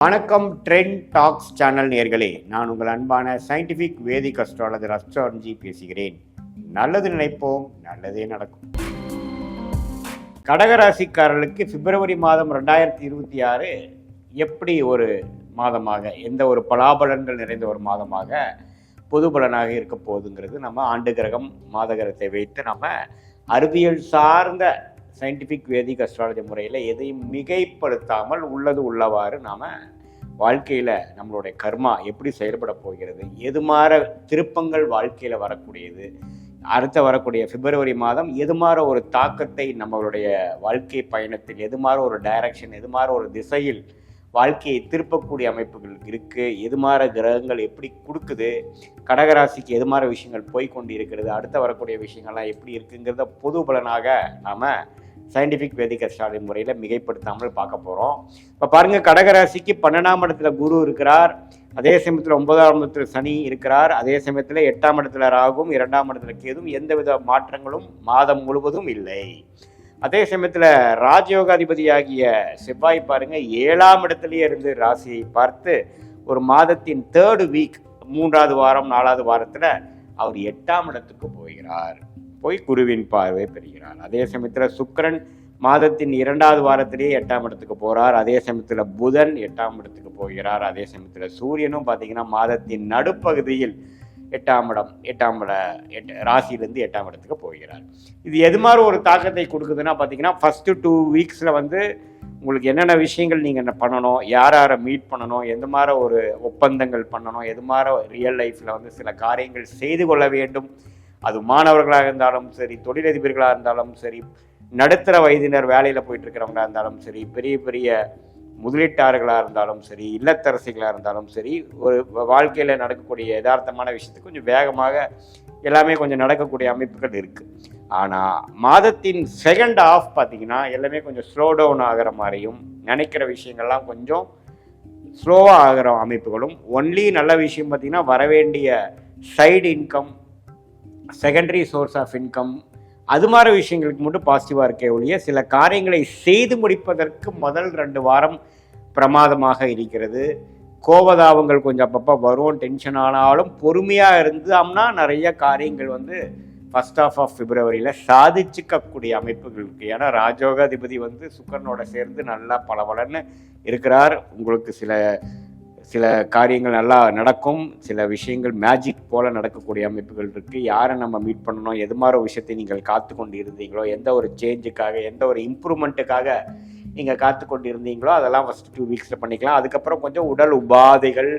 வணக்கம். Trend tax channel நேயர்களே, நான் உங்கள் அன்பான சயின்டிஃபிக் வேதிக் அஸ்ட்ராலஜர் அஸ்ட்ராலஜி பேசுகிறேன். நல்லது நினைப்போம், நல்லதே நடக்கும். கடகராசிக்காரர்களுக்கு பிப்ரவரி மாதம் 2026 எப்படி ஒரு மாதமாக, எந்த ஒரு பலாபலன்கள் நிறைந்த ஒரு மாதமாக பொது பலனாக இருக்க போகுதுங்கிறது நம்ம ஆண்டு கிரகம் மாத கிரகத்தை வைத்து நம்ம அறிவியல் சார்ந்த சயின்டிஃபிக் வேதிக் அஸ்ட்ராலஜி முறையில் எதையும் மிகைப்படுத்தாமல் உள்ளது உள்ளவாறு நாம் வாழ்க்கையில் நம்மளுடைய கர்மா எப்படி செயல்பட போகிறது, எது மாற திருப்பங்கள் வாழ்க்கையில் வரக்கூடியது, அடுத்த வரக்கூடிய பிப்ரவரி மாதம் எது மாற ஒரு தாக்கத்தை நம்மளுடைய வாழ்க்கை பயணத்தில், எது மாற ஒரு டைரக்ஷன், எது மாற ஒரு திசையில் வாழ்க்கையை திருப்பக்கூடிய அமைப்புகள் இருக்குது, எது மாற கிரகங்கள் எப்படி கொடுக்குது, கடகராசிக்கு எது மாற விஷயங்கள் போய்கொண்டு இருக்கிறது, அடுத்த வரக்கூடிய விஷயங்கள்லாம் எப்படி இருக்குங்கிறத பொது பலனாக நாம் சயின்டிஃபிக் வேதிக் அஸ்ட்ராலஜி முறையில் மிகைப்படுத்தாமல் பார்க்க போகிறோம். இப்போ பாருங்கள், கடகராசிக்கு 12ஆம் இடத்துல குரு இருக்கிறார், அதே சமயத்தில் 9ஆம் இடத்துல சனி இருக்கிறார், அதே சமயத்தில் 8ஆம் இடத்துல ராகும், 2ஆம் இடத்துல கேதும், எந்தவித மாற்றங்களும் மாதம் முழுவதும் இல்லை. அதே சமயத்தில் ராஜயோகாதிபதியாகிய செவ்வாய் பாருங்க 7ஆம் இடத்துலயே இருந்து ராசியை பார்த்து ஒரு மாதத்தின் 3rd வீக், 3வது வாரம் 4வது வாரத்தில் அவர் 8ஆம் இடத்துக்கு போகிறார், போய் குருவின் பார்வை பெறுகிறார். அதே சமயத்தில் சுக்கிரன் மாதத்தின் 2வது வாரத்திலேயே 8ஆம் இடத்துக்கு போகிறார். அதே சமயத்தில் புதன் 8ஆம் இடத்துக்கு போகிறார். அதே சமயத்தில் சூரியனும் பார்த்தீங்கன்னா மாதத்தின் நடுப்பகுதியில் 8ஆம் ராசியிலேருந்து 8ஆம் இடத்துக்கு போகிறார். இது எது மாதிரி ஒரு தாக்கத்தை கொடுக்குதுன்னா பார்த்தீங்கன்னா, ஃபஸ்ட்டு 2 வீக்ஸில் உங்களுக்கு என்னென்ன விஷயங்கள் நீங்கள் பண்ணணும், யாரை மீட் பண்ணணும், எந்த மாதிரி ஒரு ஒப்பந்தங்கள் பண்ணணும், எது மாதிரி ரியல் லைஃப்பில் சில காரியங்கள் செய்து கொள்ள வேண்டும், அது மாணவர்களாக இருந்தாலும் சரி, தொழிலதிபர்களாக இருந்தாலும் சரி, நடுத்தர வயதினர் வேலையில் போயிட்டு இருக்கிறவங்களாக இருந்தாலும் சரி, பெரிய பெரிய முதலீட்டாளர்களாக இருந்தாலும் சரி, இல்லத்தரசிகளாக இருந்தாலும் சரி, ஒரு வாழ்க்கையில் நடக்கக்கூடிய யதார்த்தமான விஷயத்துக்கு கொஞ்சம் வேகமாக எல்லாமே கொஞ்சம் நடக்கக்கூடிய அமைப்புகள் இருக்குது. ஆனால் மாதத்தின் செகண்ட் ஆஃப் பார்த்தீங்கன்னா எல்லாமே கொஞ்சம் ஸ்லோ டவுன் ஆகிற மாதிரியும், நினைக்கிற விஷயங்கள்லாம் கொஞ்சம் ஸ்லோவாக ஆகிற அமைப்புகளும், ஒன்லி நல்ல விஷயம் பார்த்திங்கன்னா வரவேண்டிய side income, secondary source of income, அது மாதிரி விஷயங்களுக்கு மட்டும் பாசிட்டிவாக இருக்கே ஒழிய சில காரியங்களை செய்து முடிப்பதற்கு முதல் 2 வாரம் பிரமாதமாக இருக்கிறது. கோபதாபங்கள் கொஞ்சம் அப்பப்போ வரும், டென்ஷன் ஆனாலும் பொறுமையாக இருந்தோம்னா நிறைய காரியங்கள் ஃபர்ஸ்ட் ஆஃப் பிப்ரவரியில் சாதிச்சுக்கக்கூடிய அமைப்புகள் இருக்குது. ஏன்னா ராஜயோகாதிபதி சுக்கரனோட சேர்ந்து நல்லா பலபலன்னு இருக்கிறார். உங்களுக்கு சில காரியங்கள் நல்லா நடக்கும், சில விஷயங்கள் மேஜிக் போல் நடக்கக்கூடிய அமைப்புகள் இருக்குது. யாரை நம்ம மீட் பண்ணணும், எது மாதிரி விஷயத்தை நீங்கள் காத்து கொண்டு இருந்தீங்களோ, எந்த ஒரு சேஞ்சுக்காக, எந்த ஒரு இம்ப்ரூவ்மெண்ட்டுக்காக நீங்கள் காத்து கொண்டு இருந்தீங்களோ அதெல்லாம் ஃபஸ்ட்டு 2 வீக்ஸில் பண்ணிக்கலாம். அதுக்கப்புறம் கொஞ்சம் உடல் உபாதைகள்,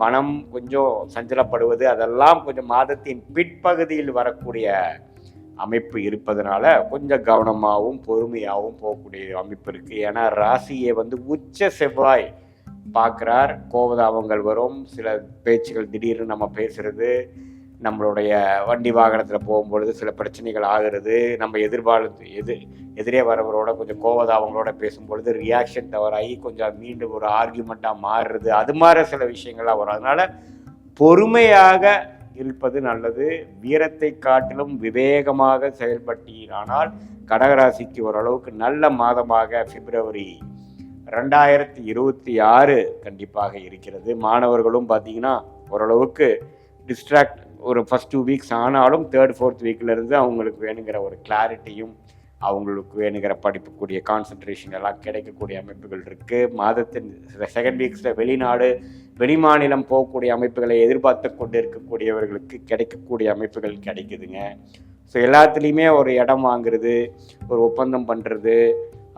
மனம் கொஞ்சம் சஞ்சலப்படுவது, அதெல்லாம் கொஞ்சம் மாதத்தின் பிற்பகுதியில் வரக்கூடிய அமைப்பு இருப்பதனால கொஞ்சம் கவனமாகவும் பொறுமையாகவும் போகக்கூடிய அமைப்பு இருக்குது. ஏன்னா ராசியை உச்ச செவ்வாய் பார்க்குறார். கோபதாபங்கள் வரும், சில பேச்சுகள் திடீர்னு நம்ம பேசுகிறது, நம்மளுடைய வண்டி வாகனத்தில் போகும்பொழுது சில பிரச்சனைகள் ஆகிறது, நம்ம எதிரே வரவரோட கொஞ்சம் கோபதாபங்களோட பேசும்பொழுது ரியாக்ஷன் தவறாகி கொஞ்சம் மீண்டும் ஒரு ஆர்கியூமெண்ட்டாக மாறுறது, அது மாதிரி சில விஷயங்கள்லாம் வரும். அதனால் பொறுமையாக இருப்பது நல்லது. வீரத்தை காட்டிலும் விவேகமாக செயல்பட்டீரானால் கடகராசிக்கு ஓரளவுக்கு நல்ல மாதமாக பிப்ரவரி 2026 கண்டிப்பாக இருக்கிறது. மாணவர்களும் பார்த்தீங்கன்னா ஓரளவுக்கு டிஸ்ட்ராக்ட் ஒரு ஃபஸ்ட் 2 வீக்ஸ் ஆனாலும் 3rd 4th வீக்லேருந்து அவங்களுக்கு வேணுங்கிற ஒரு கிளாரிட்டியும், அவங்களுக்கு வேணுங்கிற படிப்புக்கூடிய கான்சன்ட்ரேஷன் எல்லாம் கிடைக்கக்கூடிய அமைப்புகள் இருக்குது. மாதத்தின் செகண்ட் வீக்ஸில் வெளிநாடு வெளிமாநிலம் போகக்கூடிய அமைப்புகளை எதிர்பார்த்து கொண்டு இருக்கக்கூடியவர்களுக்கு கிடைக்கக்கூடிய அமைப்புகள் கிடைக்குதுங்க. ஸோ எல்லாத்துலேயுமே ஒரு இடம் வாங்குறது, ஒரு ஒப்பந்தம் பண்ணுறது,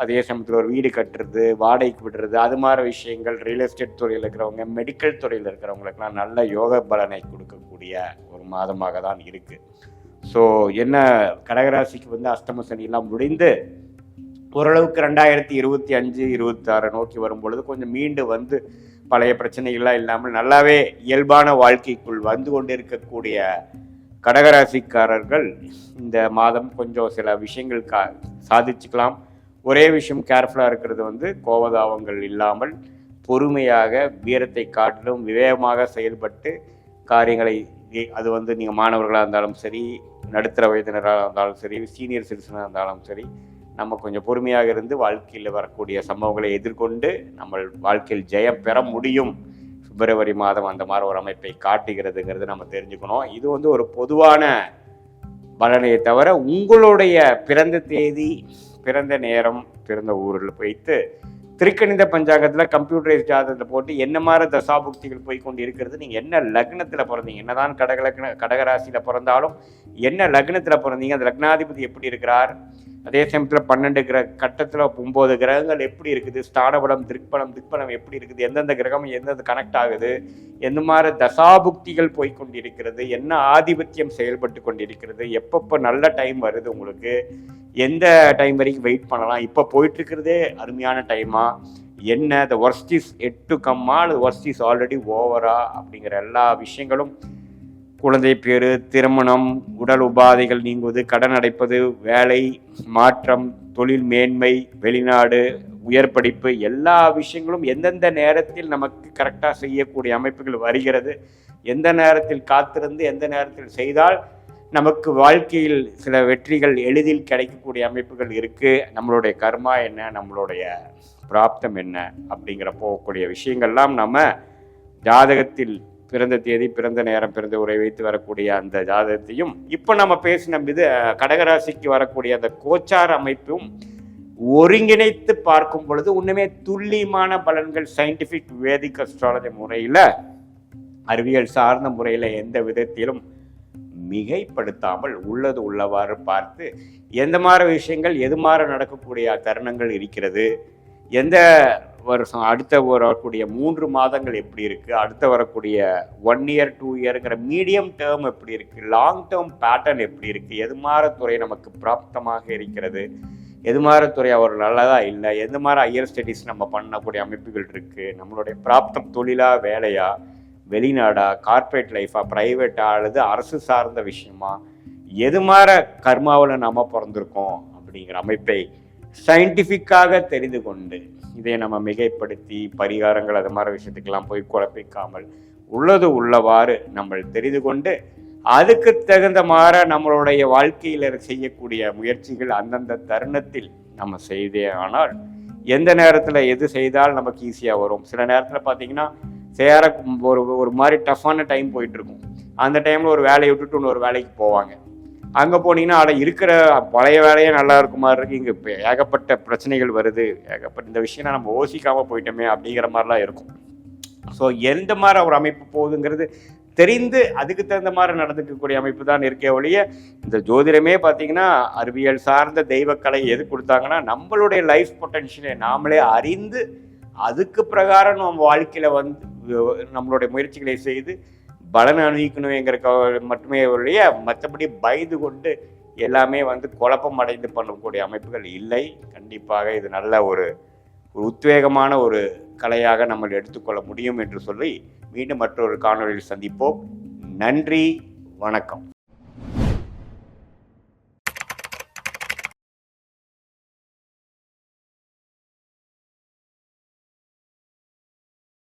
அதே சமயத்தில் ஒரு வீடு கட்டுறது, வாடகைக்கு விடுறது, அது மாதிரி விஷயங்கள், ரியல் எஸ்டேட் துறையில் இருக்கிறவங்க, மெடிக்கல் துறையில் இருக்கிறவங்களுக்கெல்லாம் நல்ல யோக பலனை கொடுக்கக்கூடிய ஒரு மாதமாக தான் இருக்குது. ஸோ என்ன, கடகராசிக்கு அஷ்டம சனியெல்லாம் முடிந்து ஓரளவுக்கு 2025 26 நோக்கி வரும்பொழுது கொஞ்சம் மீண்டு பழைய பிரச்சனைகள்லாம் இல்லாமல் நல்லாவே இயல்பான வாழ்க்கைக்குள் கொண்டு இருக்கக்கூடிய கடகராசிக்காரர்கள் இந்த மாதம் கொஞ்சம் சில விஷயங்கள் சாதிச்சுக்கலாம். ஒரே விஷயம் கேர்ஃபுல்லாக இருக்கிறது கோபதாபங்கள் இல்லாமல் பொறுமையாக வீரத்தை காட்டிலும் விவேகமாக செயல்பட்டு காரியங்களை, அது நீங்கள் மாணவர்களாக இருந்தாலும் சரி, நடுத்தர வயதினராக இருந்தாலும் சரி, சீனியர் சிட்டிசனாக இருந்தாலும் சரி, நம்ம கொஞ்சம் பொறுமையாக இருந்து வாழ்க்கையில் வரக்கூடிய சம்பவங்களை எதிர்கொண்டு நம்ம வாழ்க்கையில் ஜெயம் பெற முடியும். பிப்ரவரி மாதம் அந்த மாதிரி ஒரு அமைப்பை காட்டுகிறதுங்கிறது நம்ம தெரிஞ்சுக்கணும். இது வந்து ஒரு பொதுவான பலனையை தவிர உங்களுடைய பிறந்த தேதி, பிறந்த நேரம், பிறந்த ஊரில் போய்த்து திருக்கணித பஞ்சாங்கத்தில் கம்ப்யூட்டரைஸ் ஜாதகத்தில் போட்டு என்ன மாதிரி தசாபுக்திகள் போய் கொண்டு இருக்கிறது, நீங்கள் என்ன லக்னத்தில் பிறந்தீங்க, என்னதான் கடகராசியில் பிறந்தாலும் என்ன லக்னத்தில் பிறந்தீங்க, அந்த லக்னாதிபதி எப்படி இருக்கிறார், அதே சமயத்தில் 12 கட்டத்தில் 9 கிரகங்கள் எப்படி இருக்குது, ஸ்தானபலம் திக்பலம் எப்படி இருக்குது, எந்தெந்த கிரகம் எந்தெந்த கனெக்ட் ஆகுது, எந்த மாதிரி தசாபுக்திகள் போய்கொண்டிருக்கிறது, என்ன ஆதிபத்தியம் செயல்பட்டு கொண்டிருக்கிறது, எப்பப்போ நல்ல டைம் வருது, உங்களுக்கு எந்த டைம் வரைக்கும் வெயிட் பண்ணலாம், இப்போ போயிட்டுருக்கிறதே அருமையான டைமா, என்ன the worst is yet to கம்மா அல்லது ஒர்ஸ்ட் இஸ் ஆல்ரெடி ஓவரா அப்படிங்கிற எல்லா விஷயங்களும், குழந்தை பேரு, திருமணம், உடல் உபாதைகள் நீங்குவது, கடன் அடைப்பது, வேலை மாற்றம், தொழில் மேன்மை, வெளிநாடு, உயர் படிப்பு, எல்லா விஷயங்களும் எந்தெந்த நேரத்தில் நமக்கு கரெக்டாக செய்யக்கூடிய அமைப்புகள் வருகிறது, எந்த நேரத்தில் காத்திருந்து எந்த நேரத்தில் செய்தால் நமக்கு வாழ்க்கையில் சில வெற்றிகள் எளிதில் கிடைக்கக்கூடிய அமைப்புகள் இருக்குது, நம்மளுடைய கர்மா என்ன, நம்மளுடைய பிராப்தம் என்ன அப்படிங்கிற போகக்கூடிய விஷயங்கள்லாம் நம்ம ஜாதகத்தில் பிறந்த தேதி, பிறந்த நேரம், பிறந்த உரை வைத்து வரக்கூடிய அந்த ஜாதகத்தையும் இப்போ நம்ம பேசின இது கடகராசிக்கு வரக்கூடிய அந்த கோச்சார அமைப்பும் ஒருங்கிணைத்து பார்க்கும் பொழுது ஒன்றுமே துல்லியமான பலன்கள் சயின்டிஃபிக் வேதிக் அஸ்ட்ராலஜி முறையில், அறிவியல் சார்ந்த முறையில் எந்த விதத்திலும் மிகைப்படுத்தாமல் உள்ளது உள்ளவாறு பார்த்து எந்த மாதிரி விஷயங்கள் எது மாதிரி நடக்கக்கூடிய தருணங்கள் இருக்கிறது, எந்த வருஷம் அடுத்த வரக்கூடிய 3 மாதங்கள் எப்படி இருக்குது, அடுத்த வரக்கூடிய 1 இயர் 2 இயருங்கிற மீடியம் டேர்ம் எப்படி இருக்குது, லாங் டேர்ம் பேட்டர்ன் எப்படி இருக்குது, எது மாதிரி துறை நமக்கு பிராப்தமாக இருக்கிறது, எது மாதிரி துறை அவர் நல்லதாக இல்லை, எந்த மாதிரி ஹையர் ஸ்டடீஸ் நம்ம பண்ணக்கூடிய அமைப்புகள் இருக்குது, நம்மளுடைய பிராப்தம் தொழிலா, வேலையா, வெளிநாடா, கார்ப்பரேட் லைஃபா, ப்ரைவேட்டா அல்லது அரசு சார்ந்த விஷயமா, எது மாதிரி கர்மாவில் நம்ம பிறந்திருக்கோம் அப்படிங்கிற அமைப்பை சயின்டிஃபிக்காக தெரிந்து கொண்டு இதை நம்ம மிகைப்படுத்தி பரிகாரங்கள் அது மாதிரி விஷயத்துக்கெல்லாம் போய் குழப்பிக்காமல் உள்ளது உள்ளவாறு நம்ம தெரிந்து கொண்டு அதுக்கு தகுந்த மாதிரி நம்மளுடைய வாழ்க்கையில் செய்யக்கூடிய முயற்சிகள் அந்தந்த தருணத்தில் நம்ம செய்தே ஆனால் எந்த நேரத்தில் எது செய்தால் நமக்கு ஈஸியாக வரும். சில நேரத்தில் பார்த்தீங்கன்னா சேர ஒரு மாதிரி டஃப்பான டைம் போயிட்டுருக்கும். அந்த டைமில் ஒரு வேலையை விட்டுட்டு இன்னொரு வேலைக்கு போவாங்க. அங்கே போனீங்கன்னா இருக்கிற பழைய வேலையே நல்லா இருக்க மாதிரி இருக்குது, இங்கே இப்போ ஏகப்பட்ட பிரச்சனைகள் வருது, ஏகப்பட்ட இந்த விஷயம் நம்ம யோசிக்காமல் போயிட்டோமே அப்படிங்கிற மாதிரிலாம் இருக்கும். ஸோ எந்த மாதிரி ஒரு அமைப்பு போகுதுங்கிறது தெரிந்து அதுக்கு தகுந்த மாதிரி நடந்துக்கக்கூடிய அமைப்பு தான் இருக்கே ஒழிய, இந்த ஜோதிடமே பார்த்தீங்கன்னா அறிவியல் சார்ந்த தெய்வக்கலை எது கொடுத்தாங்கன்னா நம்மளுடைய லைஃப் பொட்டன்ஷியலை நாமளே அறிந்து அதுக்கு பிரகாரம் நம்ம வாழ்க்கையில் நம்மளுடைய முயற்சிகளை செய்து பலன் அணிவிக்கணுங்கிற மட்டுமே ஒழிய மற்றபடி பயந்து கொண்டு எல்லாமே குழப்பம் அடைந்து பண்ணக்கூடிய அமைப்புகள் இல்லை. கண்டிப்பாக இது நல்ல ஒரு உத்வேகமான ஒரு கலையாக நம்ம எடுத்துக்கொள்ள முடியும் என்று சொல்லி மீண்டும் மற்றொரு காணொளியில் சந்திப்போம். நன்றி, வணக்கம்.